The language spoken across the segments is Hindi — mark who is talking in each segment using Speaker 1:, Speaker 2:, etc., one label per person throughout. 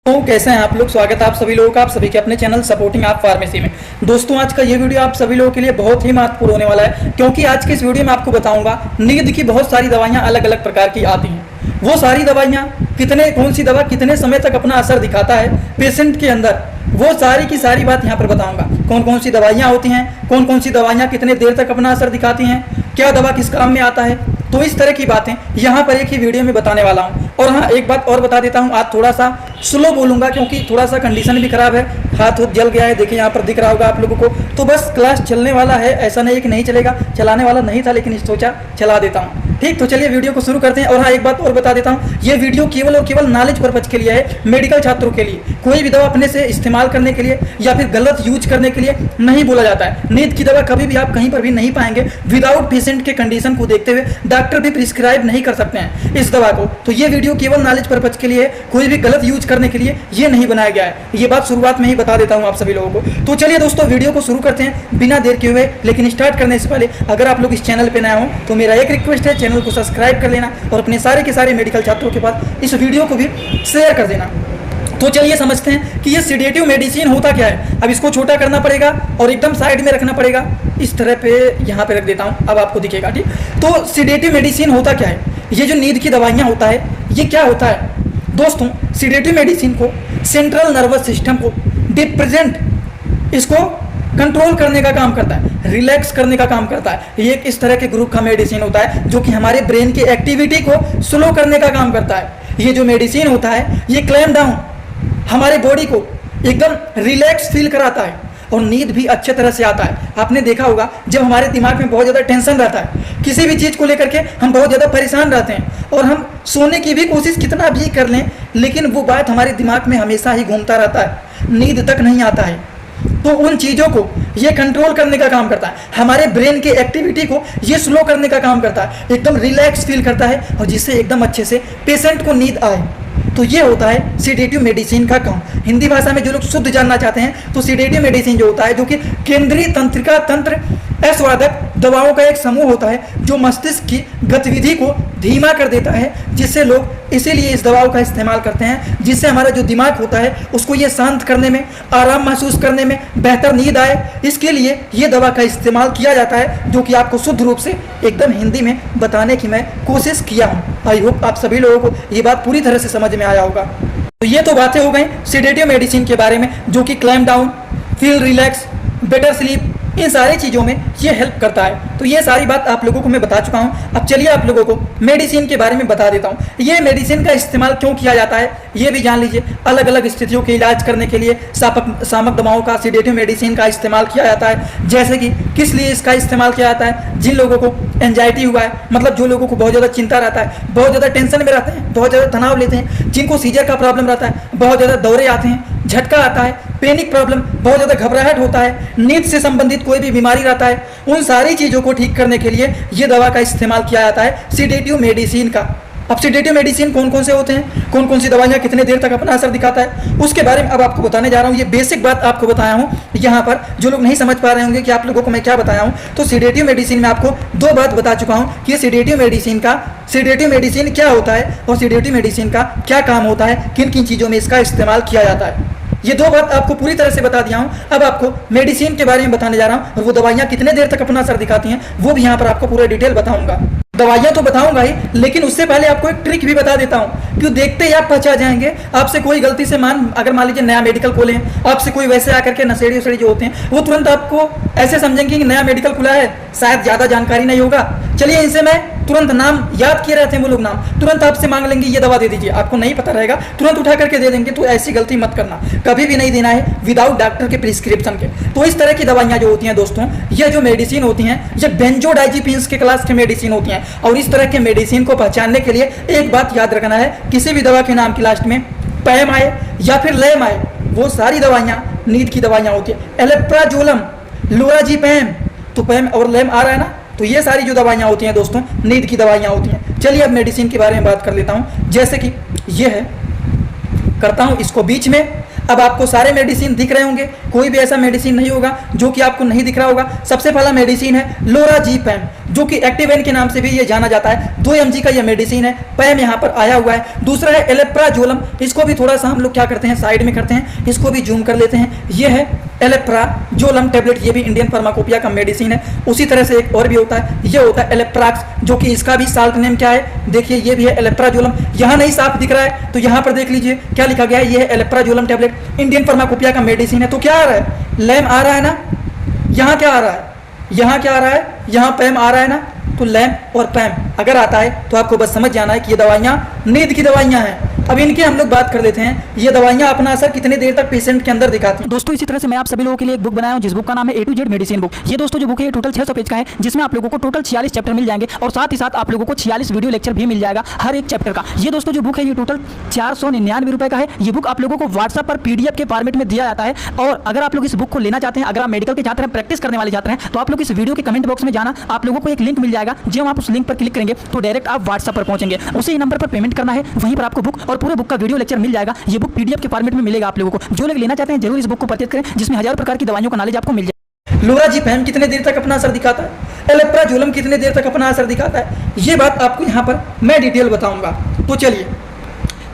Speaker 1: तो कैसे हैं आप लोग। स्वागत है आप सभी लोगों का, आप सभी के अपने चैनल सपोर्टिंग आप फार्मेसी में। दोस्तों आज का ये वीडियो आप सभी लोगों के लिए बहुत ही महत्वपूर्ण होने वाला है, क्योंकि आज के इस वीडियो में आपको बताऊंगा नींद की बहुत सारी दवाइयां अलग अलग प्रकार की आती हैं। वो सारी दवाइयां कौन सी दवा कितने समय तक अपना असर दिखाता है पेशेंट के अंदर, वो सारी की सारी बात यहाँ पर बताऊंगा। कौन कौन सी दवाइयाँ होती हैं, कौन कौन सी दवाइयाँ कितने देर तक अपना असर दिखाती हैं, क्या दवा किस काम में आता है, तो इस तरह की बातें यहाँ पर एक ही वीडियो में बताने वाला हूँ। और हाँ, एक बात और बता देता हूँ, आज थोड़ा सा स्लो बोलूँगा क्योंकि थोड़ा सा कंडीशन भी खराब है, हाथ जल गया है, देखिए यहाँ पर दिख रहा होगा आप लोगों को। तो बस क्लास चलने वाला है, ऐसा नहीं कि नहीं चलेगा, चलाने वाला नहीं था लेकिन सोचा चला देता हूँ। ठीक, तो चलिए वीडियो को शुरू करते हैं। और हाँ, एक बात और बता देता हूँ, ये वीडियो केवल और केवल नॉलेज पर्पज के लिए है, मेडिकल छात्रों के लिए। कोई भी दवा अपने से इस्तेमाल करने के लिए या फिर गलत यूज करने के लिए नहीं बोला जाता है। नींद की दवा कभी भी आप कहीं पर भी नहीं पाएंगे विदाउट पेशेंट के कंडीशन को देखते हुए। डॉक्टर भी प्रिस्क्राइब नहीं कर सकते हैं इस दवा को। तो ये वीडियो केवल नॉलेज पर्पज के लिए है, कोई भी गलत यूज करने के लिए ये नहीं बनाया गया है। ये बात शुरुआत में ही बता देता हूँ आप सभी लोगों को। तो चलिए दोस्तों, वीडियो को शुरू करते हैं बिना देर किए हुए। लेकिन स्टार्ट करने से पहले अगर आप लोग इस चैनल पर नए हो तो मेरा एक रिक्वेस्ट है, चैनल को सब्सक्राइब कर लेना और अपने सारे के सारे मेडिकल छात्रों के पास इस वीडियो को भी शेयर कर देना। तो चलिए समझते हैं कि ये सिडेटिव मेडिसिन होता क्या है। अब इसको छोटा करना पड़ेगा और एकदम साइड में रखना पड़ेगा, इस तरह पे यहाँ पे रख देता हूँ, अब आपको दिखेगा। ठीक, तो सिडेटिव मेडिसिन होता क्या है, ये जो नींद की दवाइयाँ होता है ये क्या होता है दोस्तों। सिडेटिव मेडिसिन को सेंट्रल नर्वस सिस्टम को डिप्रेजेंट इसको कंट्रोल करने का काम करता है, रिलैक्स करने का काम करता है। ये एक इस तरह के ग्रुप का मेडिसिन होता है जो कि हमारे ब्रेन की एक्टिविटी को स्लो करने का काम करता है। ये जो मेडिसिन होता है ये क्लैम डाउन हमारे बॉडी को एकदम रिलैक्स फील कराता है और नींद भी अच्छे तरह से आता है। आपने देखा होगा जब हमारे दिमाग में बहुत ज़्यादा टेंशन रहता है, किसी भी चीज़ को लेकर के हम बहुत ज़्यादा परेशान रहते हैं और हम सोने की भी कोशिश कितना भी कर लें लेकिन वो बात हमारे दिमाग में हमेशा ही घूमता रहता है, नींद तक नहीं आता है। तो उन चीज़ों को ये कंट्रोल करने का काम करता है, हमारे ब्रेन की एक्टिविटी को ये स्लो करने का काम करता है, एकदम रिलैक्स फील करता है और जिससे एकदम अच्छे से पेशेंट को नींद आए। तो ये होता है सिडेटिव मेडिसिन का काम। हिंदी भाषा में जो लोग शुद्ध जानना चाहते हैं तो सिडेटिव मेडिसिन जो होता है, जो कि केंद्रीय तंत्रिका तंत्र असवादक दवाओं का एक समूह होता है जो मस्तिष्क की गतिविधि को धीमा कर देता है, जिससे लोग इसीलिए इस दवाओं का इस्तेमाल करते हैं, जिससे हमारा जो दिमाग होता है उसको ये शांत करने में, आराम महसूस करने में, बेहतर नींद आए, इसके लिए ये दवा का इस्तेमाल किया जाता है, जो कि आपको शुद्ध रूप से एकदम हिंदी में बताने की मैं कोशिश किया हूँ। आई होप आप सभी लोगों को ये बात पूरी तरह से समझ में आया होगा। तो ये तो बातें हो गई सिडेटिव मेडिसिन के बारे में, जो कि calm down, feel relax, better sleep, इन सारी चीज़ों में ये हेल्प करता है। तो ये सारी बात आप लोगों को मैं बता चुका हूँ। अब चलिए आप लोगों को मेडिसिन के बारे में बता देता हूँ। ये मेडिसिन का इस्तेमाल क्यों किया जाता है ये भी जान लीजिए। अलग अलग स्थितियों के इलाज करने के लिए सामक दवाओं का, सिडेटिव मेडिसिन का इस्तेमाल किया जाता है। जैसे कि किस लिए इसका इस्तेमाल किया जाता है, जिन लोगों को एंजाइटी हुआ है, मतलब जो लोगों को बहुत ज़्यादा चिंता रहता है, बहुत ज़्यादा टेंशन में रहते हैं, बहुत ज़्यादा तनाव लेते हैं, जिनको सीजर का प्रॉब्लम रहता है, बहुत ज़्यादा दौरे आते हैं, झटका आता है, पैनिक प्रॉब्लम, बहुत ज़्यादा घबराहट होता है, नींद से संबंधित कोई भी बीमारी रहता है, उन सारी चीज़ों को ठीक करने के लिए ये दवा का इस्तेमाल किया जाता है सिडेटिव मेडिसिन का। अब सिडेटिव मेडिसिन कौन कौन से होते हैं, कौन कौन सी दवाइयाँ कितने देर तक अपना असर दिखाता है, उसके बारे में अब आपको बताने जा रहा हूँ। ये बेसिक बात आपको बताया हूँ यहाँ पर, जो लोग नहीं समझ पा रहे होंगे कि आप लोगों को मैं क्या बताया हूँ। तो सिडेटिव मेडिसिन में आपको दो बात बता चुका हूँ कि सिडेटिव मेडिसिन क्या होता है और सिडेटिव मेडिसिन का क्या काम होता है, किन किन चीज़ों में इसका इस्तेमाल किया जाता है। ये दो बात आपको पूरी तरह से बता दिया हूँ। अब आपको मेडिसिन के बारे में बताने जा रहा हूँ और वो दवाइयाँ कितने देर तक अपना असर दिखाती हैं वो भी यहाँ पर आपको पूरा डिटेल बताऊंगा। दवाइयाँ तो बताऊंगा ही, लेकिन उससे पहले आपको एक ट्रिक भी बता देता हूँ, क्यों देखते ही आप पहुँचा जाएंगे। आपसे कोई गलती से अगर मान लीजिए नया मेडिकल खोले, आपसे कोई वैसे आकर के नशेड़ी वशेड़ी जो होते हैं वो तुरंत आपको ऐसे समझेंगे कि नया मेडिकल खुला है, शायद ज़्यादा जानकारी नहीं होगा, चलिए इनसे मैं तुरंत नाम याद किए रहते हैं वो लोग, नाम तुरंत आपसे मांग लेंगे, ये दवा दे दीजिए, आपको नहीं पता रहेगा, तुरंत उठा करके दे देंगे। तो ऐसी गलती मत करना, कभी भी नहीं देना है विदाउट डॉक्टर के प्रिस्क्रिप्शन के। तो इस तरह की दवाइयाँ जो होती हैं दोस्तों, ये जो मेडिसिन होती हैं ये बेंजोडाइजिपिन्स के क्लास के मेडिसिन होती हैं। और इस तरह के मेडिसिन को पहचानने के लिए एक बात याद रखना है, किसी भी दवा के नाम की लास्ट में पैम आए या फिर लैम आए, वो सारी दवाइयाँ नींद की दवाइयाँ होती है। एलेप्राजोलम, लोराजिपैम, तो पैम और लैम आ रहा है ना, तो ये सारी जो दवाइयाँ होती हैं दोस्तों नींद की दवाइयाँ होती हैं। चलिए अब मेडिसिन के बारे में बात कर लेता हूँ। जैसे कि ये है, करता हूँ इसको बीच में। अब आपको सारे मेडिसिन दिख रहे होंगे, कोई भी ऐसा मेडिसिन नहीं होगा जो कि आपको नहीं दिख रहा होगा। सबसे पहला मेडिसिन है लोराजिपैम, जो कि एक्टिवेन के नाम से भी ये जाना जाता है। 2 mg का ये मेडिसिन है, पैम यहाँ पर आया हुआ है। दूसरा है एलेप्राजोलम, इसको भी थोड़ा सा हम लोग क्या करते हैं, साइड में करते हैं, इसको भी जूम कर लेते हैं। ये है एलेप्राजोलम टेबलेट, ये भी इंडियन फार्माकोपिया का मेडिसिन है। उसी तरह से एक और भी होता है, ये होता है एलेप्राक्स, जो कि इसका भी साल्ट नेम क्या है, देखिए ये भी है एलेप्राजोलम। यहाँ नहीं साफ दिख रहा है तो यहाँ पर देख लीजिए क्या लिखा गया है, ये है एलेप्राजोलम टेबलेट, इंडियन फार्माकोपिया का मेडिसिन है। तो क्या आ रहा है, लैम आ रहा है ना, यहाँ क्या आ रहा है, यहाँ क्या आ रहा है, यहाँ पैम आ रहा है ना। तो लैम और पैम अगर आता है तो आपको बस समझ जाना है कि ये दवाइयाँ नींद की दवाइयाँ हैं। अब इनके हम लोग बात कर लेते हैं, ये दवाइयाँ अपना असर कितने देर तक पेशेंट के अंदर दिखाती हैं।
Speaker 2: दोस्तों इसी तरह से मैं आप सभी लोगों के लिए एक बुक बनाया हूं, जिस बुक का नाम है A to Z medicine book. ये दोस्तों जो बुक है ये टोटल 600 पेज का है, जिसमें आप लोगों को टोटल 46 चैप्टर मिल जाएंगे और साथ ही साथ आप लोगों को 46 वीडियो लेक्चर भी मिल जाएगा हर एक चैप्टर का। ये दोस्तों जो बुक है ये टोटल 499 रुपए का है। ये बुक आप लोगों को व्हाट्सएप पर PDF के फॉर्मेट में दिया जाता है। और अगर आप लोग इस बुक को लेना चाहते हैं, अगर आप मेडिकल के छात्र हैं, प्रैक्टिस करने वाले छात्र हैं, तो आप लोग इस वीडियो के कमेंट बॉक्स में जाना, आप लोगों को एक लिंक मिल जाएगा। जब आप उस लिंक पर क्लिक करेंगे तो डायरेक्ट आप व्हाट्सएप पर पहुंचेंगे, उसी नंबर पर पेमेंट करना है, वहीं पर आपको बुक और पूरे बुक का वीडियो लेक्चर मिल जाएगा। ये बुक PDF के फॉर्मेट में मिलेगा आप लोगों को। जो लोग लेना चाहते हैं जरूर इस बुक को परचेज करें, जिसमें हजारों प्रकार की दवाइयों का नॉलेज आपको मिल जाए।
Speaker 1: लोराज़ेपम कितने देर तक अपना असर दिखाता है, एलेप्राजोलम कितने देर तक अपना असर दिखाता है, ये बात आपको यहाँ पर मैं डिटेल बताऊंगा। तो चलिए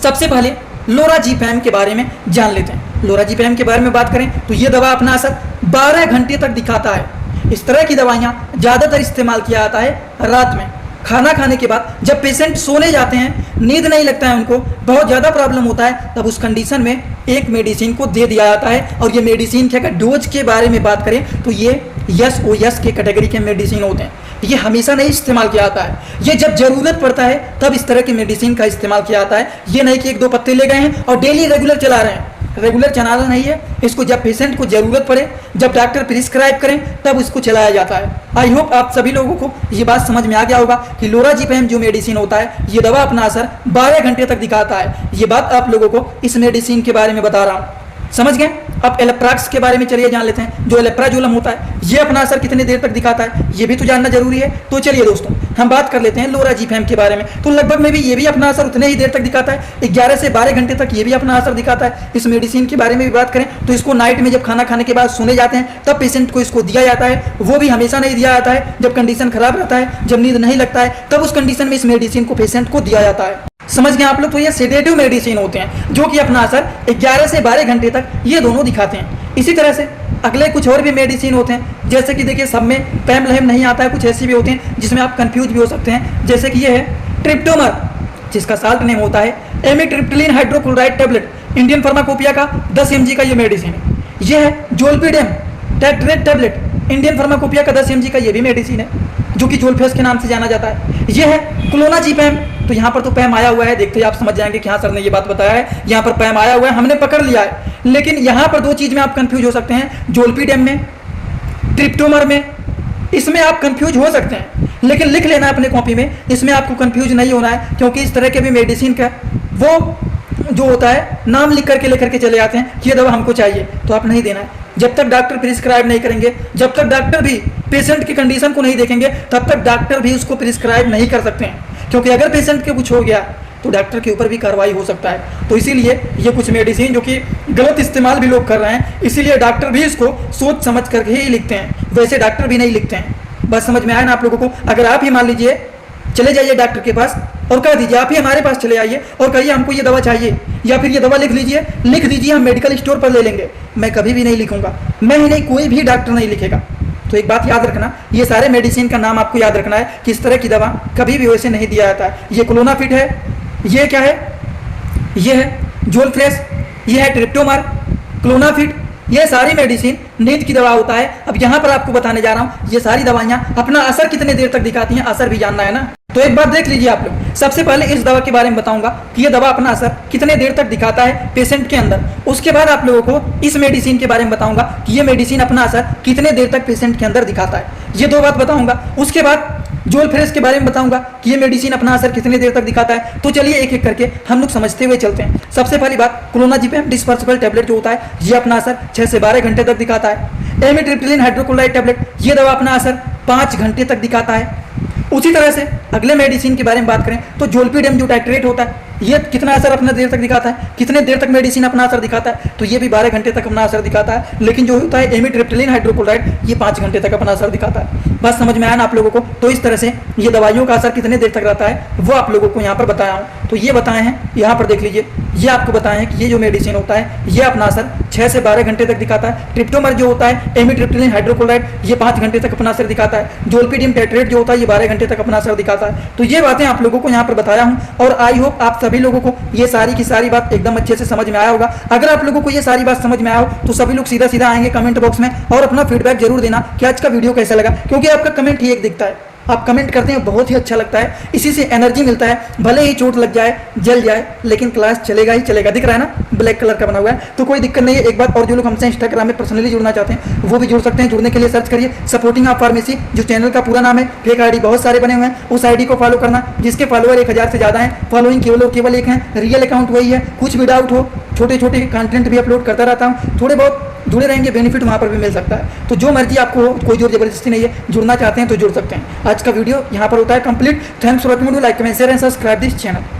Speaker 1: सबसे पहले लोराज़ेपम के बारे में जान लेते हैं। लोराज़ेपम के बारे में बात करें तो ये दवा अपना असर 12 घंटे तक दिखाता है। इस तरह की दवाइयाँ ज़्यादातर इस्तेमाल किया जाता है रात में, खाना खाने के बाद, जब पेशेंट सोने जाते हैं, नींद नहीं लगता है, उनको बहुत ज़्यादा प्रॉब्लम होता है, तब उस कंडीशन में एक मेडिसिन को दे दिया जाता है। और ये मेडिसिन के अगर डोज के बारे में बात करें तो ये SOS के कैटेगरी के मेडिसिन होते हैं। ये हमेशा नहीं इस्तेमाल किया जाता है, ये जब जरूरत पड़ता है तब इस तरह की मेडिसिन का इस्तेमाल किया जाता है। ये नहीं कि 1-2 पत्ते ले गए हैं और डेली रेगुलर चला रहे हैं, रेगुलर चलाना नहीं है इसको। जब पेशेंट को जरूरत पड़े, जब डॉक्टर प्रिस्क्राइब करें, तब इसको चलाया जाता है। आई होप आप सभी लोगों को ये बात समझ में आ गया होगा कि लोराज़ेपम जो मेडिसिन होता है, ये दवा अपना असर 12 घंटे तक दिखाता है। ये बात आप लोगों को इस मेडिसिन के बारे में बता रहा हूँ, समझ गए। अब एलेप्राक्स के बारे में चलिए जान लेते हैं। जो एलेप्राजोलम होता है, ये अपना असर कितने देर तक दिखाता है, ये भी तो जानना जरूरी है। तो चलिए दोस्तों हम बात कर लेते हैं लोराज़ेपम के बारे में। तो लगभग में भी ये भी अपना असर उतने ही देर तक दिखाता है, 11 से 12 घंटे तक ये भी अपना असर दिखाता है। इस मेडिसिन के बारे में भी बात करें तो इसको नाइट में जब खाना खाने के बाद सोने जाते हैं तब पेशेंट को इसको दिया जाता है। वो भी हमेशा नहीं दिया जाता है, जब कंडीशन खराब रहता है, जब नींद नहीं लगता है, तब उस कंडीशन में इस मेडिसिन को पेशेंट को दिया जाता है। समझ गए आप लोग। तो ये सेडेटिव मेडिसिन होते हैं जो कि अपना असर 11 से 12 घंटे तक ये दोनों दिखाते हैं। इसी तरह से अगले कुछ और भी मेडिसिन होते हैं, जैसे कि देखिए सब में पैम लहम नहीं आता है, कुछ ऐसे भी होते हैं जिसमें आप कंफ्यूज भी हो सकते हैं। जैसे कि ये है ट्रिप्टोमर, जिसका साल्ट नेम होता है एमिट्रिप्टिलिन हाइड्रोक्लोराइड टेबलेट, इंडियन फार्माकोपिया का 10 mg का ये मेडिसिन है। ये है जोल्पिडेम टेट्रेट टेबलेट, इंडियन फार्माकोपिया का 10 mg का ये भी मेडिसिन है, जो कि जोल्फेस के नाम से जाना जाता है। ये है क्लोनाज़ेपम, तो यहाँ पर तो पैम आया हुआ है, देखते ही आप समझ जाएंगे कि हाँ सर ने ये बात बताया है, यहाँ पर पैम आया हुआ है, हमने पकड़ लिया है। लेकिन यहाँ पर 2 चीज़ में आप कंफ्यूज हो सकते हैं, जोल्पिडेम में, ट्रिप्टोमर में, इसमें आप कंफ्यूज हो सकते हैं। लेकिन लिख लेना अपने कॉपी में, इसमें आपको कंफ्यूज नहीं होना है, क्योंकि इस तरह के भी मेडिसिन का वो जो होता है नाम लिख करके लेकर के चले आते हैं कि ये दवा हमको चाहिए, तो आप नहीं देना है। जब तक डॉक्टर प्रिस्क्राइब नहीं करेंगे, जब तक डॉक्टर भी पेशेंट की कंडीशन को नहीं देखेंगे, तब तक डॉक्टर भी उसको प्रिस्क्राइब नहीं कर सकते हैं। क्योंकि अगर पेशेंट के कुछ हो गया तो डॉक्टर के ऊपर भी कार्रवाई हो सकता है। तो इसीलिए ये कुछ मेडिसिन जो कि गलत इस्तेमाल भी लोग कर रहे हैं, इसीलिए डॉक्टर भी इसको सोच समझ करके ही लिखते हैं, वैसे डॉक्टर भी नहीं लिखते हैं। बस समझ में आया ना आप लोगों को। अगर आप ही मान लीजिए चले जाइए डॉक्टर के पास और कह दीजिए, आप ही हमारे पास चले आइए और कहिए हमको ये दवा चाहिए, या फिर ये दवा लिख दीजिए हम मेडिकल स्टोर पर ले लेंगे, मैं कभी भी नहीं लिखूंगा, मैं ही नहीं, कोई भी डॉक्टर नहीं लिखेगा। तो एक बात याद रखना, ये सारे मेडिसिन का नाम आपको याद रखना है कि इस तरह की दवा कभी भी वैसे नहीं दिया जाता है। ये क्लोनाफिट है, ये क्या है, ये है जोल्फ्रेस, ये है ट्रिप्टोमर, क्लोनाफिट, ये सारी मेडिसिन नींद की दवा होता है। अब यहाँ पर आपको बताने जा रहा हूँ ये सारी दवाइयाँ अपना असर कितने देर तक दिखाती हैं, असर भी जानना है ना। तो एक बात देख लीजिए आप लोग। सबसे पहले इस दवा के बारे में बताऊंगा कि ये दवा अपना असर कितने देर तक दिखाता है पेशेंट के अंदर। उसके बाद आप लोगों को इस मेडिसिन के बारे में बताऊंगा कि ये मेडिसिन अपना असर कितने देर तक पेशेंट के अंदर दिखाता है। ये 2 बात बताऊंगा। उसके बाद जोल्फ्रेस के बारे में बताऊंगा कि ये मेडिसिन अपना असर कितने देर तक दिखाता है। तो चलिए एक एक करके हम लोग समझते हुए चलते हैं। सबसे पहली बात, क्लोनाज़ेपम डिस्पर्सिबल टेबलेट जो होता है, ये अपना असर 6 से 12 घंटे तक दिखाता है। एमिट्रिप्टिलिन हाइड्रोक्लोराइड टेबलेट, ये दवा अपना असर 5 घंटे तक दिखाता है। उसी तरह से अगले मेडिसिन के बारे में बात करें तो जोल्पिडेम जो टाइट्रेट होता है, ये कितना असर अपना देर तक दिखाता है, कितने देर तक मेडिसिन अपना असर दिखाता है, तो ये भी 12 घंटे तक अपना असर दिखाता है। लेकिन जो होता है एमिट्रिप्टिलिन हाइड्रोक्लोराइड, ये 5 घंटे तक अपना असर दिखाता है। बस समझ में आया ना आप लोगों को? तो इस तरह से ये दवाइयों का असर कितने देर तक रहता है वो आप लोगों को यहाँ पर बताया हूँ। तो ये बताए हैं, यहाँ पर देख लीजिए, ये आपको बताए हैं कि ये जो मेडिसिन होता है ये अपना असर 6 से 12 घंटे तक दिखाता है। ट्रिप्टोमर जो होता है एमिट्रिप्टिलिन हाइड्रोक्लोराइड, ये 5 घंटे तक अपना असर दिखाता है। जोल्पिडियम टेट्रेट जो होता है ये 12 घंटे तक अपना असर दिखाता है। तो ये बातें आप लोगों को यहाँ पर बताया हूँ और आई होप आप सभी लोगों को ये सारी की सारी बात एकदम अच्छे से समझ में आया होगा। अगर आप लोगों को ये सारी बात समझ में आया हो तो सभी लोग सीधा सीधा आएंगे कमेंट बॉक्स में और अपना फीडबैक जरूर देना कि आज का वीडियो कैसा लगा, क्योंकि आपका कमेंट ही एक दिखता है। आप कमेंट करते हैं, बहुत ही अच्छा लगता है, इसी से एनर्जी मिलता है। भले ही चोट लग जाए, जल जाए, लेकिन क्लास चलेगा ही चलेगा। दिख रहा है ना, ब्लैक कलर का बना हुआ है, तो कोई दिक्कत नहीं है। एक बात और, जो लोग हमसे इंस्टाग्राम में पर्सनली जुड़ना चाहते हैं वो भी जुड़ सकते हैं। जुड़ने के लिए सर्च करिए सपोर्टिंग आप फार्मेसी, जो चैनल का पूरा नाम है। फेक आईडी बहुत सारे बने हुए हैं, उस आईडी को फॉलो करना जिसके फॉलोअर 1000 से ज़्यादा हैं। फॉलोइंग केवल और केवल एक है, रियल अकाउंट वही है। कुछ भी डाउट हो, छोटे छोटे कंटेंट भी अपलोड करता रहता हूँ, थोड़े बहुत जुड़े रहेंगे, बेनिफिट वहाँ पर भी मिल सकता है। तो जो मर्जी आपको हो, कोई जोर जबरदस्ती नहीं है, जुड़ना चाहते हैं तो जुड़ सकते हैं। आज का वीडियो यहाँ पर होता है complete. Thanks for watching, like comment share and subscribe this channel.